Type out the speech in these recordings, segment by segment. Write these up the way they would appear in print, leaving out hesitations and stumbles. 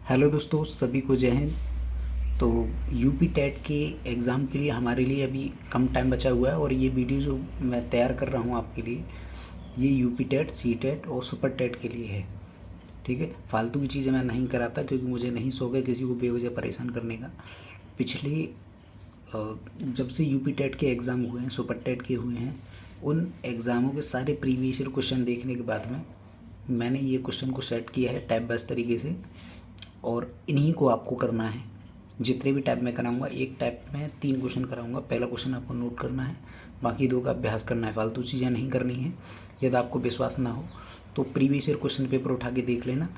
Hello दोस्तों, सभी को जय हिंद। तो यूपी टेट के एग्ज़ाम के लिए हमारे लिए अभी कम टाइम बचा हुआ है और ये वीडियो जो मैं तैयार कर रहा हूँ आपके लिए, ये यूपी टेट, सी टेट और सुपर टेट के लिए है। ठीक है, फालतू की चीज़ें मैं नहीं कराता क्योंकि मुझे नहीं शौक है किसी को बेवजह परेशान करने का। पिछले जब से यूपी टेट के एग्ज़ाम हुए हैं, सुपर टेट के हुए हैं, उन एग्ज़ामों के सारे प्रीवियस ईयर क्वेश्चन देखने के बाद में मैंने ये क्वेश्चन को सेट किया है टाइप वाइज तरीके से, और इन्हीं को आपको करना है। जितने भी टाइप में कराऊंगा, एक टाइप में 3 क्वेश्चन कराऊंगा। पहला क्वेश्चन आपको नोट करना है, बाकी 2 का अभ्यास करना है, फालतू चीज़ें नहीं करनी है। यदि आपको विश्वास ना हो तो प्रीवियस ईयर क्वेश्चन पेपर उठा के देख लेना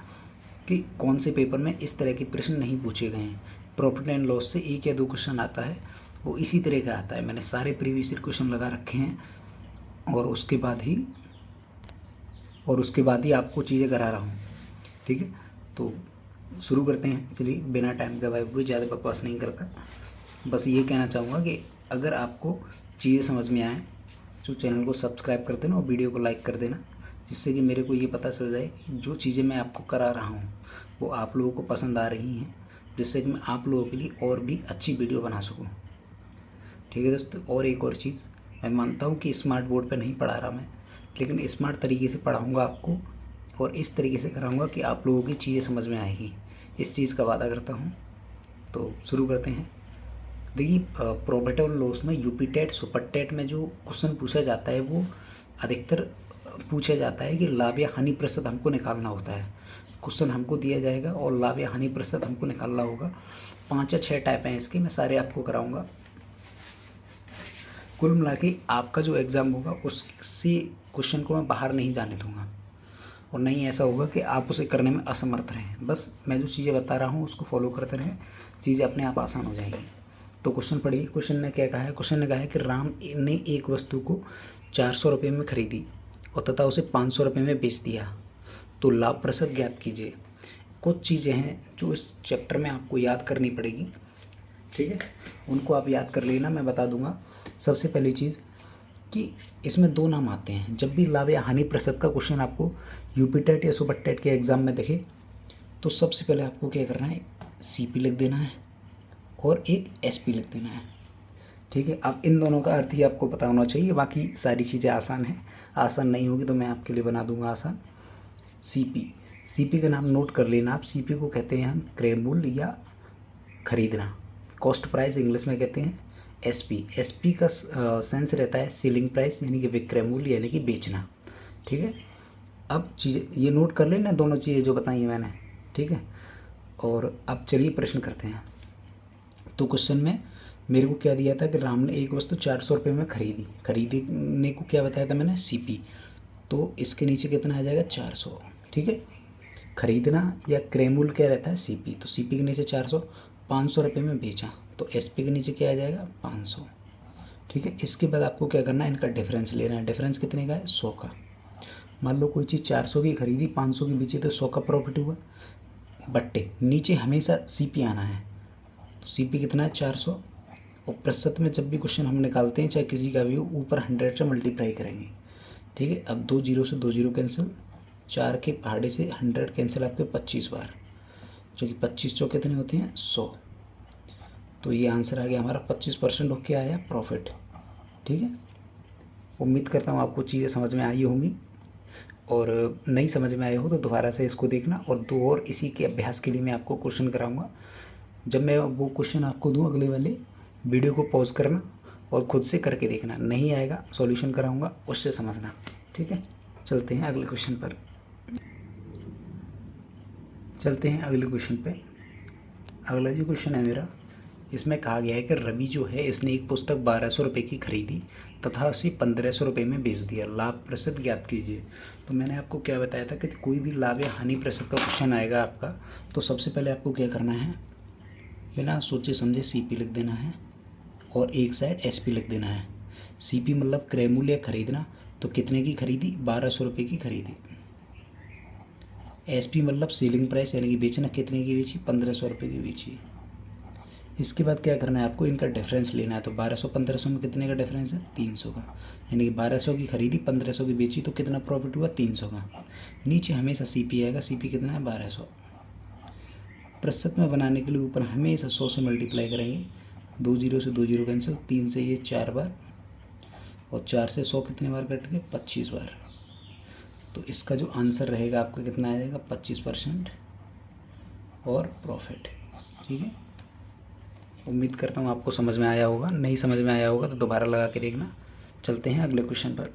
कि कौन से पेपर में इस तरह के प्रश्न नहीं पूछे गए हैं। प्रॉफिट एंड लॉस से 1 या 2 क्वेश्चन आता है, वो इसी तरह का आता है। मैंने सारे प्रीवियस ईयर क्वेश्चन लगा रखे हैं और उसके बाद ही आपको चीज़ें करा रहा हूँ। ठीक है, तो शुरू करते हैं। चलिए, बिना टाइम गवाए हुए ज़्यादा बकवास नहीं करता। बस ये कहना चाहूँगा कि अगर आपको चीज़ें समझ में आए तो चैनल को सब्सक्राइब कर देना और वीडियो को लाइक कर देना, जिससे कि मेरे को ये पता चल जाए कि जो चीज़ें मैं आपको करा रहा हूँ वो आप लोगों को पसंद आ रही हैं, जिससे कि मैं आप लोगों के लिए और भी अच्छी वीडियो बना सकूँ। ठीक है दोस्तों, और एक और चीज़, मैं मानता हूँ कि स्मार्ट बोर्ड पर नहीं पढ़ा रहा मैं, लेकिन स्मार्ट तरीके से पढ़ाऊँगा आपको और इस तरीके से कराऊँगा कि आप लोगों की चीज़ें समझ में आएगी। इस चीज़ का वादा करता हूँ। तो शुरू करते हैं। देखिए, प्रॉफिट और लॉस में यूपी टेट, सुपर टेट में जो क्वेश्चन पूछा जाता है वो अधिकतर पूछा जाता है कि लाभ या हानि प्रतिशत हमको निकालना होता है। क्वेश्चन हमको दिया जाएगा और लाभ या हानि प्रतिशत हमको निकालना होगा। 5 या 6 टाइप हैं इसके, मैं सारे आपको कराऊंगा। कुल मिला के आपका जो एग्ज़ाम होगा उससे क्वेश्चन को मैं बाहर नहीं जाने दूंगा, और नहीं ऐसा होगा कि आप उसे करने में असमर्थ रहें। बस मैं जो चीज़ें बता रहा हूँ उसको फॉलो करते रहें, चीज़ें अपने आप आसान हो जाएंगी। तो क्वेश्चन पढ़िए। क्वेश्चन ने क्या कहा है? क्वेश्चन ने कहा है कि राम ने एक वस्तु को 400 रुपये में खरीदी और तथा उसे 500 रुपये में बेच दिया, तो लाभ प्रतिशत ज्ञात कीजिए। कुछ चीज़ें हैं जो इस चैप्टर में आपको याद करनी पड़ेगी। ठीक है, उनको आप याद कर लेना, मैं बता दूंगा। सबसे पहली चीज़ कि इसमें 2 नाम आते हैं। जब भी लाभ या हानि प्रतिशत का क्वेश्चन आपको यूपी टेट या सुपर टेट के एग्ज़ाम में दिखे तो सबसे पहले आपको क्या करना है, सीपी लिख देना है और एक एसपी लिख देना है। ठीक है, अब इन दोनों का अर्थ ही आपको पता होना चाहिए, बाकी सारी चीज़ें आसान हैं। आसान नहीं होगी तो मैं आपके लिए बना दूंगा आसान। सीपी का नाम नोट कर लेना आप। सीपी को कहते हैं हम क्रय मूल्य या खरीदना, कॉस्ट प्राइस इंग्लिश में कहते हैं। एसपी का सेंस रहता है सेलिंग प्राइस, यानी कि विक्रय मूल्य, यानी कि बेचना। ठीक है, अब चीज़ें ये नोट कर लेना, दोनों चीज़ें जो बताई हैं मैंने। ठीक है, और अब चलिए प्रश्न करते हैं। तो क्वेश्चन में मेरे को क्या दिया था कि राम ने एक वस्तु 400 रुपये में खरीदने को क्या बताया था मैंने, सीपी। तो इसके नीचे कितना आ जाएगा, 400। ठीक है, खरीदना या क्रय मूल्य क्या रहता है, सीपी। तो सीपी के नीचे 400, 500 रुपये में बेचा तो एसपी के नीचे क्या आ जाएगा, 500। ठीक है, इसके बाद आपको क्या करना है, इनका डिफरेंस लेना है। डिफरेंस कितने का है, 100 का। मान लो कोई चीज़ 400 की खरीदी, 500 की बेची, तो 100 का प्रॉफिट हुआ। बट्टे नीचे हमेशा सीपी आना है, तो सीपी कितना है, 400। और प्रतिशत में जब भी क्वेश्चन हम निकालते हैं, चाहे किसी का भी हो, ऊपर 100 से मल्टीप्लाई करेंगे। ठीक है, अब 2 जीरो से 2 जीरो कैंसिल, 4 के पहाड़े से 100 कैंसिल आपके 25 बार, जो कि 25 चौ कितने होते हैं, 100। तो ये आंसर आ गया हमारा 25% होके आया प्रॉफिट। ठीक है, उम्मीद करता हूँ आपको चीज़ें समझ में आई होंगी, और नहीं समझ में आए हो तो दोबारा से इसको देखना, और 2 और इसी के अभ्यास के लिए मैं आपको क्वेश्चन कराऊंगा। जब मैं वो क्वेश्चन आपको दूँ अगले वाले, वीडियो को पॉज करना और खुद से करके देखना। नहीं आएगा, सॉल्यूशन कराऊंगा, उससे समझना। ठीक है, चलते हैं अगले क्वेश्चन पर। अगला जो क्वेश्चन है मेरा, इसमें कहा गया है कि रवि जो है इसने एक पुस्तक 1200 रुपये की खरीदी तथा उसे 1500 रुपये में बेच दिया, लाभ प्रतिशत ज्ञात कीजिए। तो मैंने आपको क्या बताया था कि कोई भी लाभ या हानि प्रतिशत का क्वेश्चन आएगा आपका, तो सबसे पहले आपको क्या करना है, बिना सोचे समझे सीपी लिख देना है और एक साइड एसपी लिख देना है। सीपी मतलब क्रय मूल्य खरीदना, तो कितने की खरीदी, 1200 रुपये की खरीदी। एसपी मतलब सेलिंग प्राइस, यानी कि बेचना, कितने की बेची, 1500 रुपये की बेची। इसके बाद क्या करना है आपको, इनका डिफरेंस लेना है। तो 1200 1500 में कितने का डिफरेंस है, 300 का। यानी कि 1200 की खरीदी, 1500 की बेची, तो कितना प्रॉफिट हुआ, 300 का। नीचे हमेशा सीपी आएगा, सीपी कितना है, 1200। प्रतिशत में बनाने के लिए ऊपर हमेशा 100 से मल्टीप्लाई करेंगे। 2 जीरो से 2 जीरो कैंसिल, 3 से ये 4 बार और 4 से 100 कितने बार कट गए? 25 बार। तो इसका जो आंसर रहेगा आपका कितना आ जाएगा? 25% और प्रॉफिट। ठीक है, उम्मीद करता हूँ आपको समझ में आया होगा। नहीं समझ में आया होगा तो दोबारा लगा के देखना। चलते हैं अगले क्वेश्चन पर।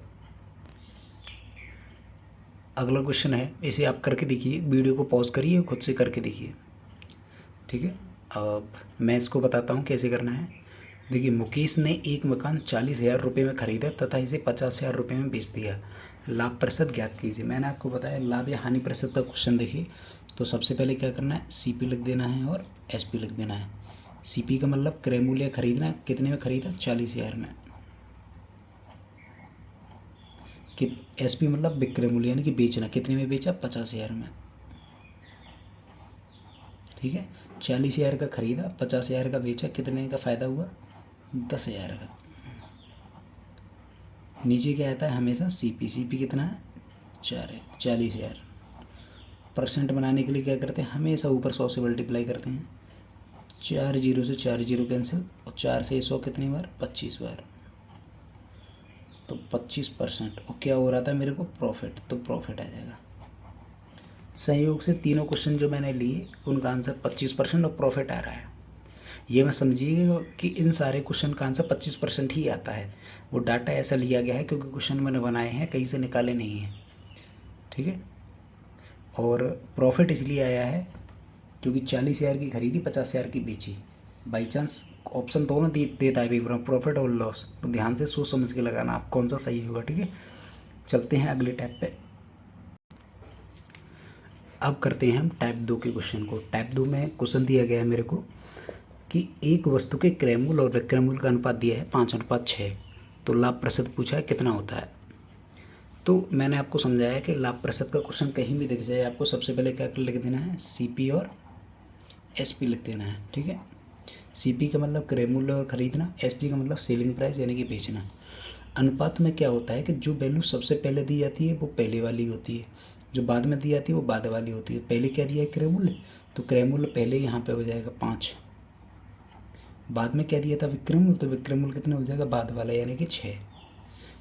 अगला क्वेश्चन है, इसे आप करके देखिए, वीडियो को पॉज करिए, खुद से करके देखिए। ठीक है, अब मैं इसको बताता हूँ कैसे करना है। देखिए, मुकेश ने एक मकान 40,000 रुपये में ख़रीदा तथा इसे 50,000 रुपये में बेच दिया। लाभ प्रतिशत ज्ञात कीजिए। मैंने आपको बताया लाभ या हानि प्रतिशत का क्वेश्चन। देखिए, तो सबसे पहले क्या करना है, CP लिख देना है और SP लिख देना है। CP का मतलब क्रय मूल्य खरीदना, कितने में खरीदा? 40,000 में। कि SP मतलब विक्रय मूल्य यानी कि बेचना, कितने में बेचा? 50,000 में। ठीक है, 40,000 का खरीदा, 50,000 का बेचा, कितने का फ़ायदा हुआ? 10,000 का। नीचे क्या आता है हमेशा? CP कितना है? 4 है। 40,000 परसेंट बनाने के लिए क्या करते हैं? हमेशा ऊपर 100 से मल्टीप्लाई करते हैं। 4 जीरो से 4 जीरो कैंसिल और 4 से 100 कितनी बार? 25 बार। तो 25% और क्या हो रहा था मेरे को? प्रॉफिट। तो प्रॉफिट आ जाएगा। संयोग से तीनों क्वेश्चन जो मैंने लिए उनका आंसर 25% और प्रॉफिट आ रहा है। ये मैं समझिएगा कि इन सारे क्वेश्चन का आंसर 25% ही आता है। वो डाटा ऐसा लिया गया है क्योंकि क्वेश्चन मैंने बनाए हैं, कहीं से निकाले नहीं हैं। ठीक है, और प्रॉफिट इसलिए आया है क्योंकि 40,000 की खरीदी, 50,000 की बेची। बाई चांस ऑप्शन दोनों देता है पेपर में, प्रॉफिट और लॉस, तो ध्यान से सोच समझ के लगाना आप कौन सा सही होगा। ठीक है, चलते हैं अगले टैब पे। अब करते हैं हम टाइप 2 के क्वेश्चन को। टाइप 2 में क्वेश्चन दिया गया है मेरे को कि एक वस्तु के क्रय मूल्य और विक्रय मूल्य का अनुपात दिया है 5:6। तो लाभ प्रतिशत पूछा है कितना होता है। तो मैंने आपको समझाया कि लाभ प्रतिशत का क्वेश्चन कहीं भी दिख जाए, आपको सबसे पहले क्या लिख देना है? CP और SP लिख देना है। ठीक है, CP का मतलब क्रय मूल्य और खरीदना, SP का मतलब सेलिंग प्राइस यानी कि बेचना। अनुपात में क्या होता है कि जो वैल्यू सबसे पहले दी जाती है वो पहले वाली होती है, जो बाद में दी जाती है वो बाद वाली होती है। पहले क्या दिया है? क्रय मूल्य, तो क्रय मूल्य पहले यहाँ पे हो जाएगा 5। बाद में क्या दिया था? विक्रय मूल्य, तो विक्रय मूल्य कितना हो जाएगा? बाद वाला यानी कि 6।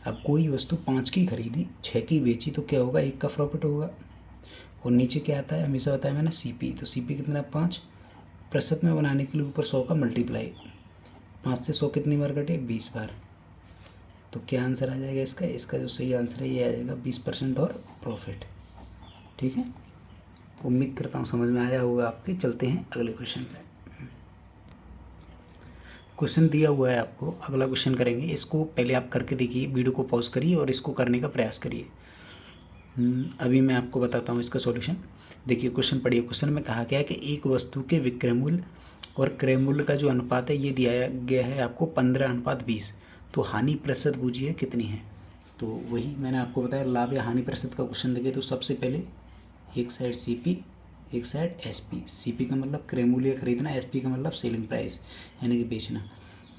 अब कोई वस्तु 5 की खरीदी, 6 की बेची, तो क्या होगा? 1 का प्रॉफिट होगा। और नीचे क्या आता है? हमेशा बताया मैंने CP, तो CP कितना? 5। प्रतिशत में बनाने के लिए ऊपर 100 का मल्टीप्लाई, 5 से 100 कितनी बार कटे? 20 बार। तो क्या आंसर आ जाएगा इसका? इसका जो सही आंसर है ये आ जाएगा 20% और प्रॉफिट। ठीक है, उम्मीद करता हूँ समझ में आया होगा आपके। चलते हैं अगले क्वेश्चन पे। क्वेश्चन दिया हुआ है आपको, अगला क्वेश्चन करेंगे। इसको पहले आप करके देखिए, वीडियो को पॉज करिए और इसको करने का प्रयास करिए। अभी मैं आपको बताता हूँ इसका सॉल्यूशन। देखिए, क्वेश्चन पढ़िए। क्वेश्चन में कहा गया है कि एक वस्तु के विक्रय मूल्य और क्रय मूल्य का जो अनुपात है ये दिया गया है आपको 15:20। तो हानि प्रतिशत बूझिए कितनी है। तो वही मैंने आपको बताया, लाभ या हानि प्रतिशत का क्वेश्चन देखे तो सबसे पहले एक साइड CP, एक साइड SP। CP का मतलब क्रय मूल्य खरीदना, SP का मतलब सेलिंग प्राइस यानी कि बेचना।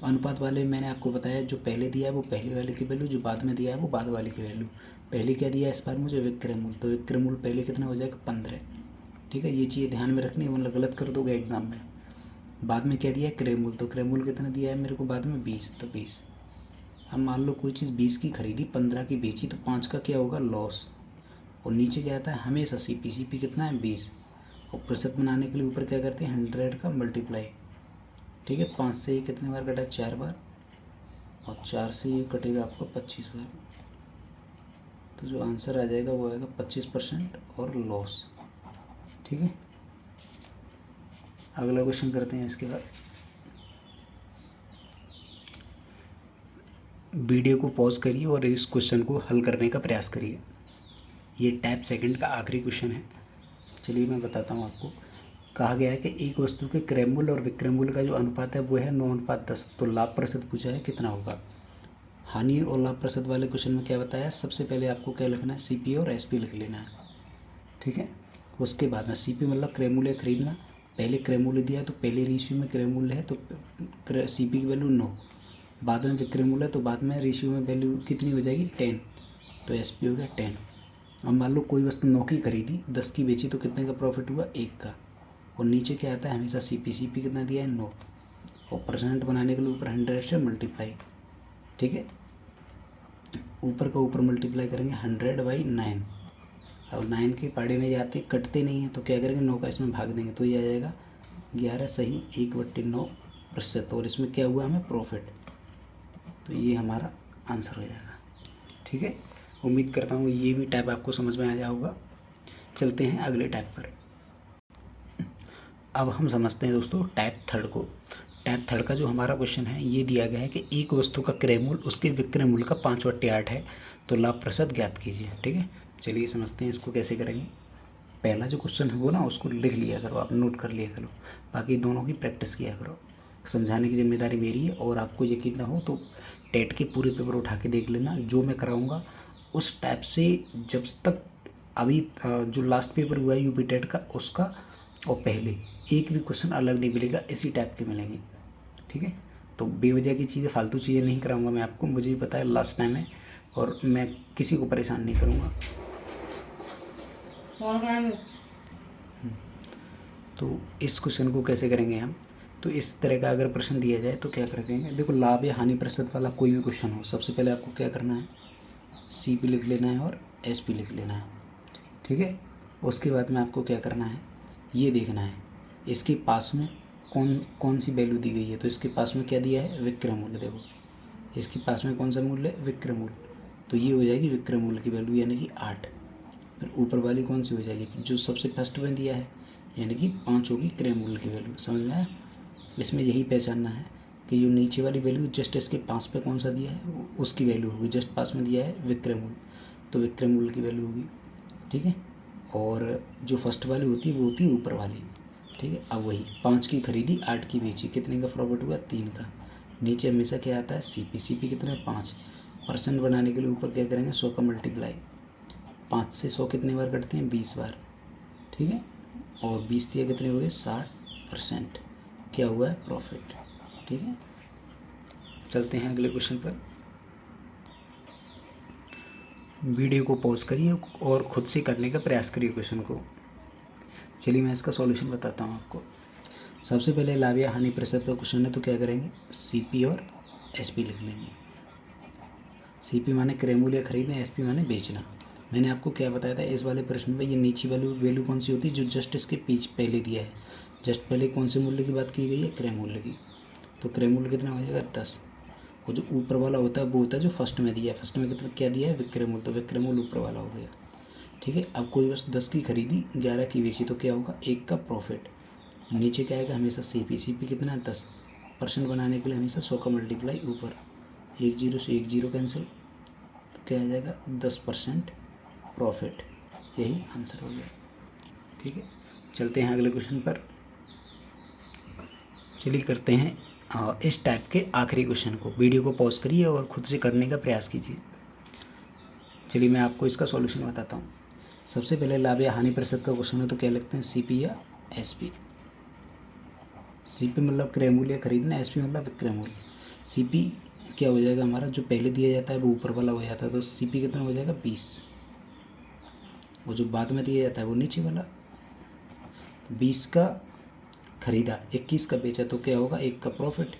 अनुपात वाले मैंने आपको बताया, जो पहले दिया है वो पहले वाले की वैल्यू, जो बाद में दिया है वो बाद वाले की वैल्यू। पहले क्या दिया है इस बार मुझे? विक्रय मूल्य, तो विक्रय मूल्य पहले कितना हो जाएगा? 15। ठीक है, ये चीज़ें ध्यान में रखनी, मतलब गलत कर दोगे एग्जाम में। बाद में क्या दिया है? क्रय मूल्य, तो क्रय मूल्य कितना दिया है मेरे को बाद में? 20, तो 20। अब मान लो कोई चीज़ 20 की खरीदी, 15 की बेची, तो 5 का क्या होगा? लॉस। और नीचे क्या आता है? हमेशा CP कितना है? 20। और प्रतिशत बनाने के लिए ऊपर क्या करते हैं? 100 का मल्टीप्लाई। ठीक है, 5 से ये कितने बार कटा? 4 बार। और 4 से ये कटेगा आपको 25 बार। तो जो आंसर आ जाएगा वो आएगा 25% और लॉस। ठीक है, अगला क्वेश्चन करते हैं इसके बाद। वीडियो को पॉज करिए और इस क्वेश्चन को हल करने का प्रयास करिए। ये टाइप सेकंड का आखिरी क्वेश्चन है। चलिए मैं बताता हूँ आपको। कहा गया है कि एक वस्तु के क्रय मूल्य और विक्रय मूल्य का जो अनुपात है वो है 9:10। तो लाभ प्रतिशत पूछा है कितना होगा। हानि और लाभ प्रतिशत वाले क्वेश्चन में क्या बताया? सबसे पहले आपको क्या लिखना है? CP और SP लिख लेना है। ठीक है, उसके बाद में CP मतलब क्रय मूल्य खरीदना, पहले क्रय मूल्य दिया है तो पहले रेशियो में क्रय मूल्य है, तो CP की वैल्यू 9। बाद में विक्रय मूल्य, तो बाद में रेशियो में वैल्यू कितनी हो जाएगी? 10। तो SP हो गया 10। अब मान लो कोई वस्तु 9 की खरीदी, 10 की बेची, तो कितने का प्रॉफिट हुआ? 1 का। और नीचे क्या आता है हमेशा CP कितना दिया है 9, और परसेंट बनाने के लिए ऊपर 100 से मल्टीप्लाई, ठीक है, ऊपर का ऊपर मल्टीप्लाई करेंगे 100/9। अब 9 के पाड़े में जाते कटते नहीं हैं तो क्या करेंगे 9 का इसमें भाग देंगे तो ये आ जाएगा 11 सही 1/9%, और इसमें क्या हुआ हमें प्रॉफिट, तो ये हमारा आंसर हो जाएगा। ठीक है, उम्मीद करता हूँ ये भी टाइप आपको समझ में आ जाएगा होगा। चलते हैं अगले टाइप पर। अब हम समझते हैं दोस्तों टाइप थर्ड को। टाइप थर्ड का जो हमारा क्वेश्चन है ये दिया गया है कि एक वस्तु का क्रय मूल्य उसके विक्रय मूल्य का 5/8 है तो लाभ प्रतिशत ज्ञात कीजिए। ठीक है, चलिए समझते हैं इसको कैसे करेंगे। पहला जो क्वेश्चन है वो ना उसको लिख लिया करो, आप नोट कर लिया करो, बाकी दोनों की प्रैक्टिस किया करो। समझाने की जिम्मेदारी मेरी है, और आपको यकीन ना हो तो टेट के पूरे पेपर उठा के देख लेना, जो मैं कराऊंगा उस टाइप से जब तक अभी जो लास्ट पेपर हुआ है यूपी टेट का उसका और पहले एक भी क्वेश्चन अलग नहीं मिलेगा, इसी टाइप के मिलेंगे। ठीक है, तो बेवजह की चीज़ें फालतू चीज़ें नहीं कराऊंगा मैं आपको, मुझे भी पता है लास्ट टाइम है और मैं किसी को परेशान नहीं करूँगा। तो इस क्वेश्चन को कैसे करेंगे हम, तो इस तरह का अगर प्रश्न दिया जाए तो क्या करेंगे, देखो लाभ या हानि प्रतिशत वाला कोई भी क्वेश्चन हो सबसे पहले आपको क्या करना है, CP लिख लेना है और SP लिख लेना है। ठीक है, उसके बाद में आपको क्या करना है, ये देखना है इसके पास में कौन कौन सी वैल्यू दी गई है। तो इसके पास में क्या दिया है, विक्रय मूल्य। देखो इसके पास में कौन सा मूल्य है, विक्रय मूल्य, तो ये हो जाएगी विक्रय मूल्य की वैल्यू यानी कि 8। फिर ऊपर वाली कौन सी हो जाएगी, जो सबसे फर्स्ट में दिया है यानी कि 5 होगी क्रय मूल्य की वैल्यू। समझ में आया, इसमें यही पहचानना है कि जो नीचे वाली वैल्यू जस्ट इसके पास पे कौन सा दिया है उसकी वैल्यू होगी, जस्ट पास में दिया है विक्रय मूल्य तो विक्रय मूल्य की वैल्यू होगी। ठीक है, और जो फर्स्ट वाली होती है वो होती है ऊपर वाली। ठीक है, अब वही 5 की खरीदी 8 की बेची, कितने का प्रॉफिट हुआ, 3 का। नीचे हमेशा क्या आता है, CP कितना है 5, परसेंट बनाने के लिए ऊपर क्या करेंगे 100 का मल्टीप्लाई, 5 से 100 कितने बार कटते हैं, 20 बार। ठीक है, और 20 दिया कितने हो गए 60%, क्या हुआ है प्रॉफिट। ठीक है, चलते हैं अगले क्वेश्चन पर। वीडियो को पॉज करिए और खुद से करने का प्रयास करिए क्वेश्चन को। चलिए मैं इसका सॉल्यूशन बताता हूँ आपको। सबसे पहले लाभ या हानि प्रतिशत का क्वेश्चन है तो क्या करेंगे, CP और SP लिख लेंगे। CP माने क्रय मूल्य खरीदना, SP माने बेचना। मैंने आपको क्या बताया था इस वाले प्रश्न में, ये नीचे वाली वैल्यू कौन सी होती है, जो जस्ट इसके पहले दिया है। जस्ट पहले कौन से मूल्य की बात की गई है, क्रय मूल्य की, तो क्रय मूल्य कितना हो जाएगा 10। और जो ऊपर वाला होता है वो होता है जो फर्स्ट में दिया है, फर्स्ट में कितना क्या दिया है, विक्रय मूल्य, तो विक्रय मूल्य ऊपर वाला हो गया। ठीक है, अब कोई बस 10 की खरीदी 11 की बेची तो क्या होगा, 1 का प्रॉफिट। नीचे क्या आएगा हमेशा CP कितना है 10, परसेंट बनाने के लिए हमेशा 100 का मल्टीप्लाई ऊपर, 1 0 से 1 0 कैंसिल, तो क्या आ जाएगा 10% प्रॉफिट, यही आंसर हो गया। ठीक है, चलते हैं अगले क्वेश्चन पर। चलिए करते हैं इस टाइप के आखिरी क्वेश्चन को। वीडियो को पॉज करिए और खुद से करने का प्रयास कीजिए। चलिए मैं आपको इसका सॉल्यूशन बताता हूँ। सबसे पहले लाभ या हानि प्रतिशत का क्वेश्चन है तो क्या लिखते हैं, CP या SP। CP मतलब क्रय मूल्य खरीदना, SP मतलब विक्रय मूल्य। CP क्या हो जाएगा हमारा, जो पहले दिया जाता है वो ऊपर वाला हो जाता है, तो CP कितना हो जाएगा 20, वो जो बाद में दिया जाता है वो नीचे वाला। 20 का खरीदा 21 का बेचा तो क्या होगा 1 का प्रॉफिट।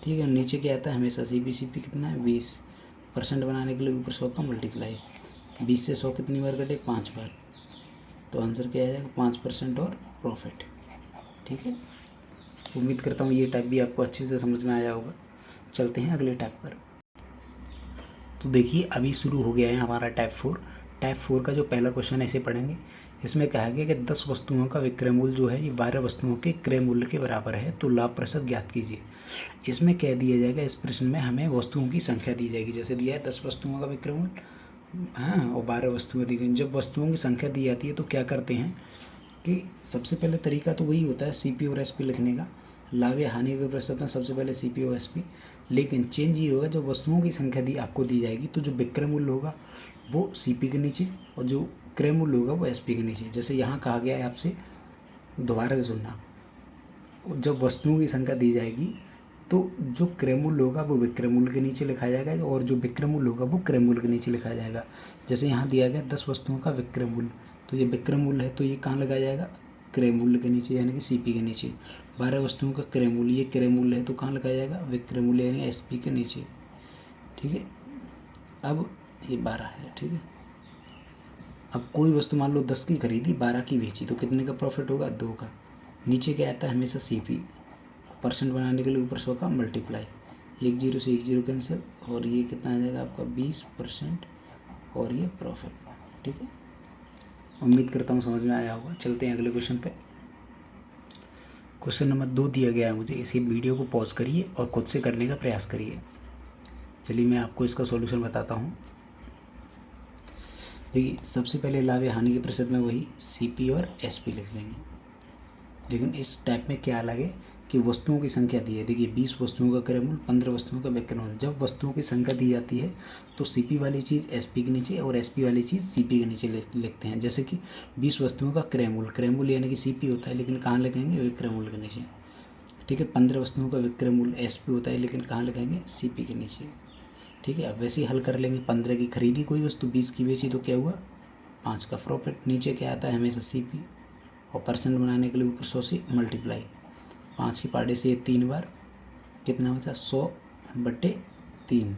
ठीक है, नीचे क्या आता है हमेशा CP कितना है 20, परसेंट बनाने के लिए ऊपर 100 का मल्टीप्लाई, 20 से 100 कितनी बार कटे 5 बार, तो आंसर क्या आ जाएगा 5% और प्रॉफिट। ठीक है, उम्मीद करता हूँ ये टाइप भी आपको अच्छे से समझ में आया होगा। चलते हैं अगले टाइप पर। तो देखिए अभी शुरू हो गया है हमारा टाइप 4। टाइप 4 का जो पहला क्वेश्चन ऐसे पढ़ेंगे, इसमें कहा गया कि 10 वस्तुओं का विक्रय मूल्य जो है ये 12 वस्तुओं के क्रय मूल्य के बराबर है तो लाभ प्रतिशत ज्ञात कीजिए। इसमें क्या दिया जाएगा, इस प्रश्न में हमें वस्तुओं की संख्या दी जाएगी, जैसे दिया है 10 वस्तुओं का विक्रय मूल्य, हाँ, और 12 वस्तुएं दी गई। जब वस्तुओं की संख्या दी जाती है तो क्या करते हैं कि सबसे पहले तरीका तो वही होता है CP और SP लिखने का। लाभ या हानि के प्रतिशत में सबसे पहले CP और SP, लेकिन चेंज ये होगा जब वस्तुओं की संख्या आपको दी जाएगी तो जो विक्रय मूल्य होगा वो CP के नीचे और जो क्रय मूल्य होगा वो SP के नीचे। जैसे यहाँ कहा गया है आपसे, दोबारा से सुनना, जब वस्तुओं की संख्या दी जाएगी तो जो क्रय मूल्य होगा वो विक्रय मूल्य के नीचे लिखा जाएगा और जो विक्रय मूल्य होगा वो क्रय मूल्य के नीचे लिखा जाएगा। जैसे यहाँ दिया गया 10 वस्तुओं का विक्रय मूल्य, तो ये विक्रय मूल्य है तो ये कहाँ लगाया जाएगा, क्रय मूल्य के नीचे यानी कि सीपी के नीचे। 12 वस्तुओं का क्रय मूल्य, ये क्रय मूल्य है तो कहाँ लगाया जाएगा, विक्रय मूल्य यानी एसपी के नीचे। ठीक है, अब ये 12 है। ठीक है, अब कोई वस्तु मान लो 10 की खरीदी 12 की बेची तो कितने का प्रॉफिट होगा, 2 का। नीचे क्या आता है हमेशा सीपी, परसेंट बनाने के लिए ऊपर 100 का मल्टीप्लाई, 1 0 से 1 0 कैंसिल, और ये कितना आ जाएगा आपका 20% और ये प्रॉफिट। ठीक है, उम्मीद करता हूँ समझ में आया होगा। चलते हैं अगले क्वेश्चन पे। क्वेश्चन नंबर 2 दिया गया है मुझे, इसी वीडियो को पॉज करिए और खुद से करने का प्रयास करिए। चलिए मैं आपको इसका सॉल्यूशन बताता हूँ। देखिए, सबसे पहले लाभ या हानि के प्रतिशत में वही सीपी और एसपी लिख लेंगे, लेकिन इस टाइप में क्या अलग है कि वस्तुओं की संख्या दी है। देखिए 20 वस्तुओं का क्रय मूल्य, 15 वस्तुओं का विक्रय मूल्य। जब वस्तुओं की संख्या दी जाती है तो सीपी वाली चीज़ एसपी के नीचे और एसपी वाली चीज़ सीपी के नीचे लिखते हैं। जैसे कि 20 वस्तुओं का क्रय मूल्य यानी कि सीपी होता है, लेकिन कहाँ लिखेंगे, विक्रय मूल्य के नीचे। ठीक है, 15 वस्तुओं का विक्रय मूल्य एसपी होता है, लेकिन कहाँ लिखेंगे, सीपी के नीचे। ठीक है, अब वैसे ही हल कर लेंगे। 15 की खरीदी कोई वस्तु, 20 की बेची तो क्या हुआ, 5 का प्रॉफिट। नीचे क्या आता है हमेशा सीपी, और परसेंट बनाने के लिए ऊपर 100 से मल्टीप्लाई, 5 की पार्टी से 3 बार, कितना बचा, 100/3।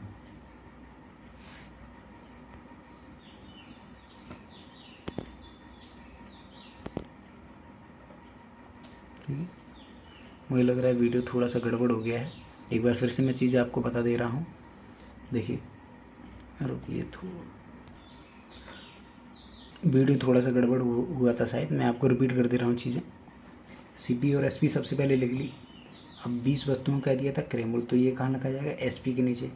ठीक है, मुझे लग रहा है वीडियो थोड़ा सा गड़बड़ हो गया है। एक बार फिर से मैं चीज़ें आपको बता दे रहा हूँ। देखिए रुकिए, वीडियो थोड़ा सा गड़बड़ हुआ था शायद, मैं आपको रिपीट कर दे रहा हूँ चीज़ें। सीपी और एसपी सबसे पहले लिख ली। अब 20 वस्तुओं का दिया था क्रय मूल्य, तो ये कहाँ लगाया जाएगा, एसपी के नीचे।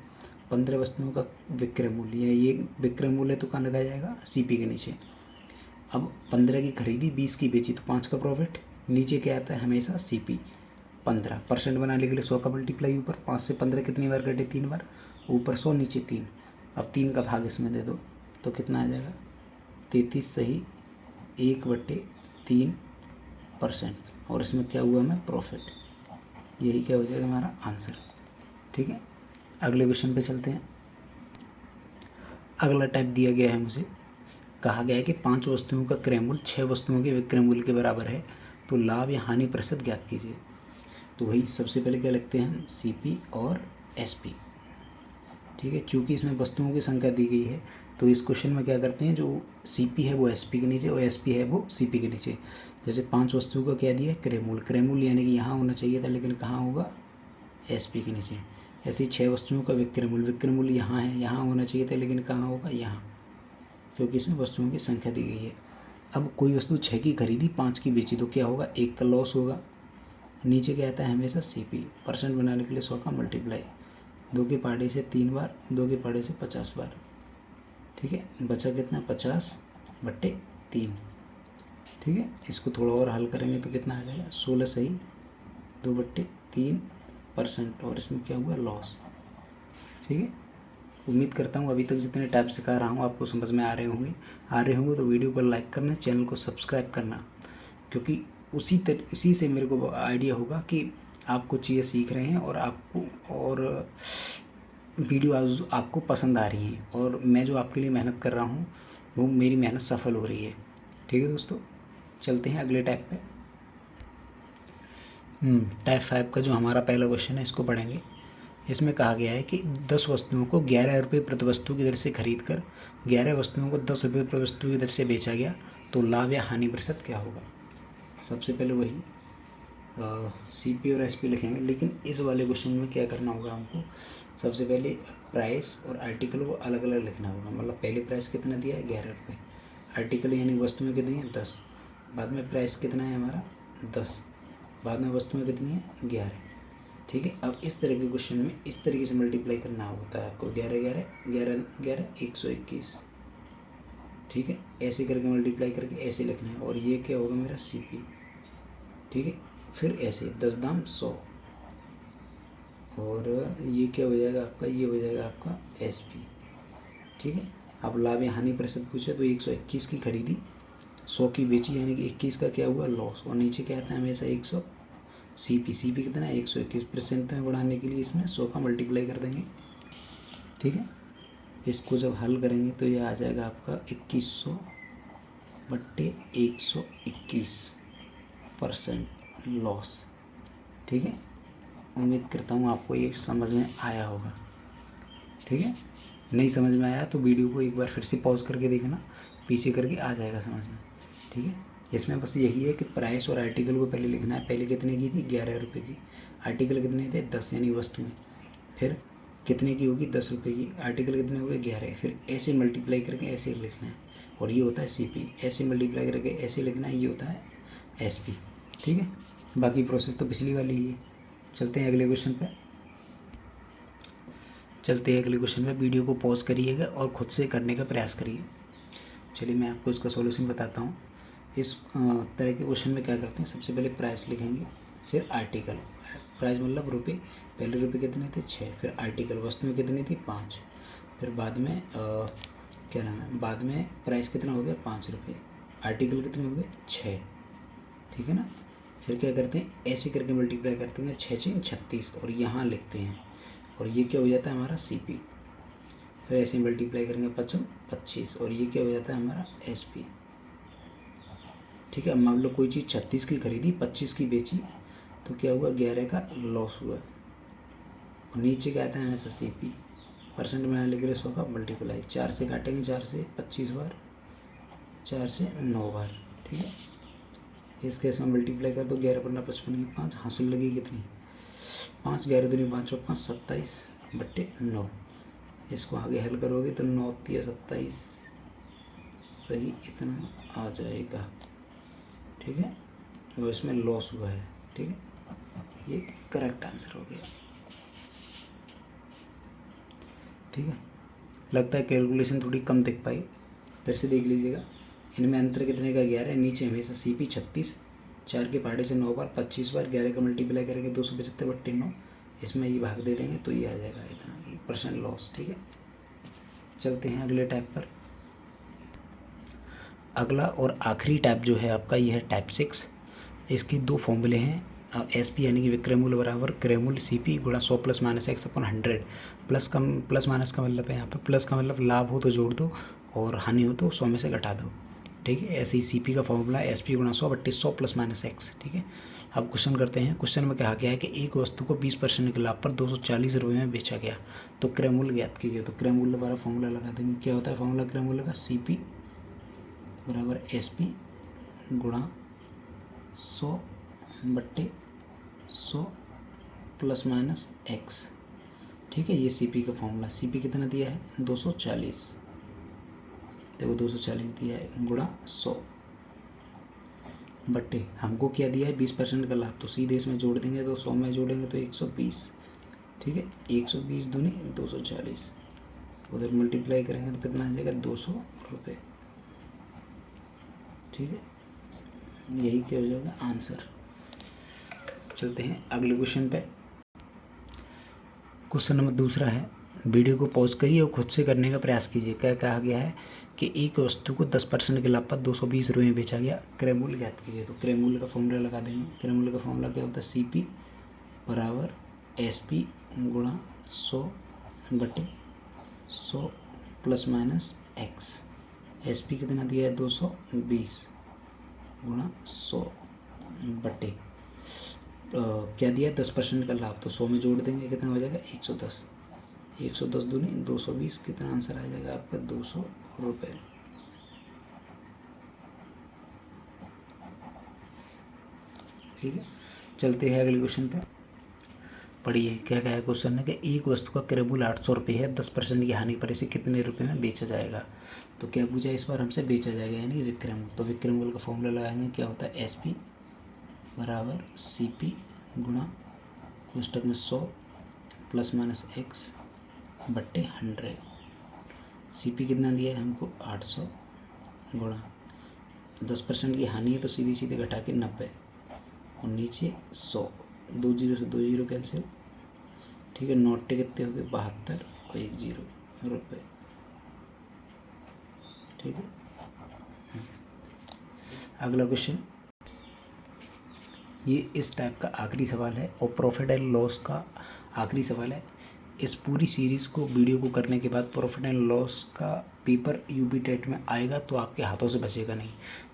15 वस्तुओं का विक्रय मूल्य, ये विक्रय मूल्य तो कहाँ लगाया जाएगा, सीपी के नीचे। अब 15 की खरीदी 20 की बेची तो 5 का प्रॉफिट। नीचे क्या आता है हमेशा सीपी, 15 परसेंट बनाने के लिए 100 का मल्टीप्लाई ऊपर, 5 से 15 कितनी बार कटे, 3 बार, ऊपर 100 नीचे 3। अब 3 का भाग इसमें दे दो तो कितना आ जाएगा, 33 सही 1/3%, और इसमें क्या हुआ हमें, प्रॉफिट। यही क्या हो जाएगा हमारा आंसर। ठीक है, अगले क्वेश्चन पे चलते हैं। अगला टाइप दिया गया है मुझे, कहा गया है कि 5 वस्तुओं का क्रय मूल्य 6 वस्तुओं के विक्रय मूल्य के बराबर है, तो लाभ या हानि प्रतिशत ज्ञात कीजिए। तो वही सबसे पहले क्या लिखते हैं हम, सीपी और एसपी। ठीक है, चूँकि इसमें वस्तुओं की संख्या दी गई है तो इस क्वेश्चन में क्या करते हैं, जो सीपी है वो एसपी के नीचे और एसपी है वो सीपी के नीचे। जैसे 5 वस्तुओं का क्या दिया है, क्रय मूल्य यानी कि यहाँ होना चाहिए था, लेकिन कहाँ होगा, एसपी के नीचे। ऐसे ही 6 वस्तुओं का विक्रय मूल्य यहाँ है, यहाँ होना चाहिए था, लेकिन कहाँ होगा, यहाँ, क्योंकि इसमें वस्तुओं की संख्या दी गई है। अब कोई वस्तु 6 की खरीदी 5 की बेची तो क्या होगा, 1 का लॉस होगा। नीचे क्या आता है हमेशा सीपी, परसेंट बनाने के लिए 100 का मल्टीप्लाई, 2 के पार्टे से 3 बार, 2 के पार्टे से 50 बार। ठीक है, बचा कितना, 50/3। ठीक है, इसको थोड़ा और हल करेंगे तो कितना आ जाएगा, 16 सही 2/3%, और इसमें क्या हुआ, लॉस। ठीक है, उम्मीद करता हूँ अभी तक जितने टाइप सिखा रहा हूँ आपको समझ में आ रहे होंगे तो वीडियो को लाइक करना, चैनल को सब्सक्राइब करना, क्योंकि उसी से मेरे को आइडिया होगा कि आप कुछ चीज़ें सीख रहे हैं और वीडियो आपको पसंद आ रही हैं, और मैं जो आपके लिए मेहनत कर रहा हूँ वो मेरी मेहनत सफल हो रही है। ठीक है दोस्तों, चलते हैं अगले टाइप पे। टाइप 5 का जो हमारा पहला क्वेश्चन है इसको पढ़ेंगे। इसमें कहा गया है कि 10 वस्तुओं को 11 रुपये प्रति वस्तु की दर से खरीद कर 11 वस्तुओं को 10 रुपये प्रति वस्तु की दर से बेचा गया, तो लाभ या हानि प्रतिशत क्या होगा। सबसे पहले वही सीपी और एसपी लिखेंगे, लेकिन इस वाले क्वेश्चन में क्या करना होगा हमको, सबसे पहले प्राइस और आर्टिकल को अलग अलग लिखना होगा। मतलब पहले प्राइस कितना दिया है, 11 रुपये, आर्टिकल यानी वस्तुएं कितनी हैं, 10, बाद में प्राइस कितना है हमारा, 10, बाद में वस्तुएं कितनी हैं, 11। ठीक है, अब इस तरह के क्वेश्चन में इस तरीके से मल्टीप्लाई करना होता है आपको, 11 11 11 11 121। ठीक है, ऐसे करके मल्टीप्लाई करके ऐसे लिखना है, और ये क्या होगा मेरा सीपी। ठीक है, फिर ऐसे 10 दाम 100, और ये क्या हो जाएगा आपका, ये हो जाएगा आपका एसपी। ठीक है, अब लाभ या हानि प्रतिशत पूछे तो 121 की खरीदी 100 की बेची, यानी कि 21 का क्या हुआ, लॉस, और नीचे क्या आता है हमेशा 100 सीपी कितना है, 121% में बढ़ाने के लिए इसमें 100 का मल्टीप्लाई कर देंगे। ठीक है, इसको जब हल करेंगे तो ये आ जाएगा आपका 2100/121। Percent loss. ठीक है, उम्मीद करता हूँ आपको ये समझ में आया होगा। ठीक है, नहीं समझ में आया तो वीडियो को एक बार फिर से पॉज करके देखना, पीछे करके आ जाएगा समझ में। ठीक है, इसमें बस यही है कि प्राइस और आर्टिकल को पहले लिखना है। पहले कितने की थी, 11 रुपये की। आर्टिकल कितने थे, 10, यानी वस्तुएं। फिर कितने की होगी, 10 रुपये की। आर्टिकल कितने हो गए, 11। फिर ऐसे मल्टीप्लाई करके ऐसे लिखना है, और ये होता है CP। ऐसे मल्टीप्लाई करके ऐसे लिखना है, ये होता है SP। ठीक है, बाकी प्रोसेस तो पिछली वाली ही है। चलते हैं अगले क्वेश्चन पे। वीडियो को पॉज करिएगा और खुद से करने का प्रयास करिए। चलिए मैं आपको इसका सॉल्यूशन बताता हूँ। इस तरह के क्वेश्चन में क्या करते हैं, सबसे पहले प्राइस लिखेंगे, फिर आर्टिकल। प्राइस मतलब रुपये, पहले रुपये कितने थे, 6। फिर आर्टिकल, वस्तुएं कितनी थी, 5। फिर बाद में क्या नाम है, बाद में प्राइस कितना हो गया, 5 रुपये। आर्टिकल कितने हो गए, 6। ठीक है ना। फिर क्या करते हैं, ऐसे करके मल्टीप्लाई करते हैं, 6 6 36, और यहाँ लिखते हैं, और ये क्या हो जाता है हमारा CP। फिर ऐसे मल्टीप्लाई करेंगे 5 25, और ये क्या हो जाता है हमारा SP। ठीक है, मान लो कोई चीज़ 36 की खरीदी, 25 की बेची, तो क्या हुआ, 11 का लॉस हुआ। और नीचे क्या आता है हमेशा CP। परसेंट बनाने के लिए 100 का मल्टीप्लाई, 4 से काटेंगे, 4 से 25 बार, 4 से 9 बार। ठीक है, इस केस में मल्टीप्लाई कर दो, 11 पन्ना 55 की 5, हासिल लगी कितनी, 5, 11 दूनी 5 और 5 27/9। इसको आगे हल करोगे तो 9 3 27, सही इतना आ जाएगा। ठीक है, वो इसमें लॉस हुआ है। ठीक है, ये करेक्ट आंसर हो गया। ठीक है, लगता है कैलकुलेशन थोड़ी कम दिख पाई, फिर से देख लीजिएगा। इनमें अंतर कितने का, 11। नीचे हमेशा CP 36, 4 के पहाड़े से 9 बार, 25 बार, 11 का मल्टीप्लाई करेंगे 275/9, इसमें ये भाग दे देंगे तो ये आ जाएगा इतना % लॉस। ठीक है, चलते हैं अगले टाइप पर। अगला और आखिरी टाइप जो है आपका, ये है टाइप 6। इसकी 2 फॉर्मूले हैं, SP यानी कि विक्रय मूल्य बराबर क्रय मूल्य CP गुणा 100 + -X/100। प्लस माइनस का मतलब है यहाँ पे, प्लस का मतलब लाभ हो तो जोड़ दो, और हानि हो तो 100 में से घटा दो। ठीक है, ऐसे ही CP का फॉर्मूला है SP गुणा 100/100 + -X। ठीक है, अब क्वेश्चन करते हैं। क्वेश्चन में कहा गया है कि एक वस्तु को 20% के लाभ पर 240 रुपये में बेचा गया, तो क्रय मूल्य ज्ञात कीजिए। तो क्रय मूल्य वाला फॉर्मूला लगा देंगे। क्या होता है फॉर्मूला क्रय मूल्य का, CP बराबर SP गुणा 100/100 + -X। ठीक है, ये CP का फॉर्मूला। CP कितना दिया है, 240, देखो 240 दिया है, गुणा 100 बट्टे हमको क्या दिया है, 20% का लाभ, तो सीधे इसमें जोड़ देंगे, तो 100 में जोड़ेंगे तो 120। ठीक है, 120 दूनी 240, उधर मल्टीप्लाई करेंगे तो कितना आ जाएगा, 200 रुपये। ठीक है, यही क्या हो जाएगा आंसर। चलते हैं अगले क्वेश्चन पे। क्वेश्चन नंबर 2 है, वीडियो को पॉज करिए और खुद से करने का प्रयास कीजिए। क्या कहा गया है कि एक वस्तु को 10% के लाभ पर 220 रुपये में बेचा गया, क्रय मूल्य ज्ञात कीजिए। तो क्रय मूल्य का फॉर्मूला लगा देंगे। क्रय मूल्य का फॉर्मूला क्या होता है, CP बराबर SP गुणा 100/100 + -X। SP कितना दिया है, 220 गुणा 100 बट्टे क्या दिया है, 10% का लाभ, तो 100 में जोड़ देंगे, कितना हो जाएगा, 110। 110 दूनी 220, कितना आंसर आ जाएगा आपका, 200 रुपये। ठीक है, चलते हैं अगले क्वेश्चन पे। पढ़िए क्या कहा है क्वेश्चन ने, कि एक वस्तु का क्रय मूल्य 800 रुपये है, 10% की हानि पर इसे कितने रुपये में बेचा जाएगा। तो क्या पूछा इस बार हमसे, बेचा जाएगा यानी विक्रय मूल्य। तो विक्रय मूल्य का फॉर्मूला लगाएंगे। क्या होता है, SP बराबर CP गुणा कोष्टक में 100 + -X बट्टे 100। CP कितना दिया है हमको, 800 गुणा 10% की हानि है तो सीधी सीधे घटा के 90, और नीचे 100, 2 जीरो से 2 जीरो कैंसिल। ठीक है, नोटे कितने हो गए, 72 और 1 0 रुपये। ठीक है, अगला क्वेश्चन, ये इस टाइप का आखिरी सवाल है और प्रॉफिट एंड लॉस का आखिरी सवाल है। इस पूरी सीरीज़ को वीडियो को करने के बाद प्रॉफिट एंड लॉस का पेपर UP टेट में आएगा तो आपके हाथों से बचेगा नहीं।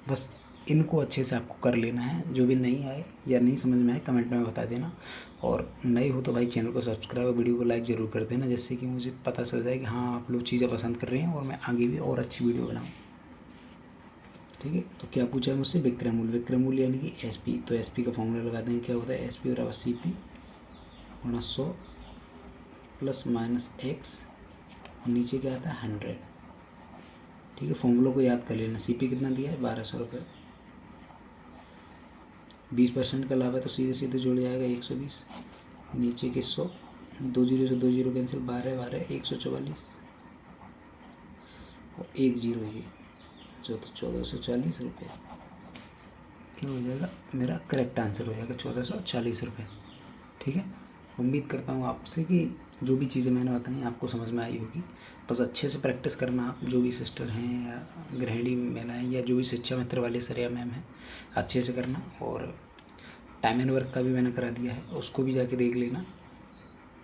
बस इनको अच्छे से आपको कर लेना है। जो भी नहीं आए या नहीं समझ में आए कमेंट में बता देना, और नए हो तो भाई चैनल को सब्सक्राइब और वीडियो को लाइक ज़रूर कर देना, जिससे कि मुझे पता चल जाए कि हाँ आप लोग चीज़ें पसंद कर रहे हैं और मैं आगे भी और अच्छी वीडियो बनाऊँ। ठीक है, तो क्या पूछा है मुझसे, विक्रयमूल। विक्रयमूल यानी कि एसपी, तो एसपी का फॉर्मूला लगा देंगे, क्या होता है एसपी बराबर सीपी गुणा 100 प्लस माइनस एक्स, और नीचे क्या आता है 100। ठीक है, फॉर्मूला को याद कर लेना। सीपी कितना दिया है 1200 रुपये, 20% का लाभ है तो सीधे सीधे जुड़ जाएगा 120, नीचे के 100, 2 जीरो से 2 जीरो कैंसिल, 12 12 144, और 1 जीरो ये 1440 रुपये। क्या हो जाएगा, मेरा करेक्ट आंसर हो जाएगा 1440 रुपये। ठीक है, उम्मीद करता हूँ आपसे कि जो भी चीज़ें मैंने बताई आपको समझ में आई होगी। बस अच्छे से प्रैक्टिस करना, आप जो भी सिस्टर हैं या गृहिणी महिलाएं या जो भी शिक्षा मित्र वाले सर या मैम हैं, अच्छे से करना। और टाइम एंड वर्क का भी मैंने करा दिया है, उसको भी जाके देख लेना।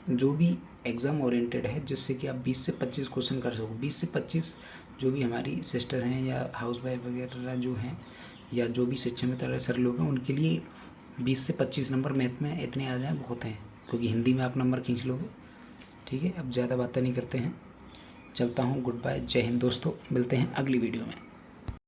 जो भी एग्ज़ाम ओरिएंटेड है जिससे कि आप 20 से 25 क्वेश्चन कर सको। 20 से 25 जो भी हमारी सिस्टर हैं या हाउस वाइफ वगैरह जो हैं, या जो भी शिक्षा में तरह सर लोग हैं, उनके लिए 20 से 25 नंबर मैथ में इतने आ जाएँ बहुत हैं, क्योंकि हिंदी में आप नंबर खींच लोगे। ठीक है, अब ज़्यादा बातें नहीं करते हैं, चलता हूँ, गुड बाय, जय हिंद दोस्तों, मिलते हैं अगली वीडियो में।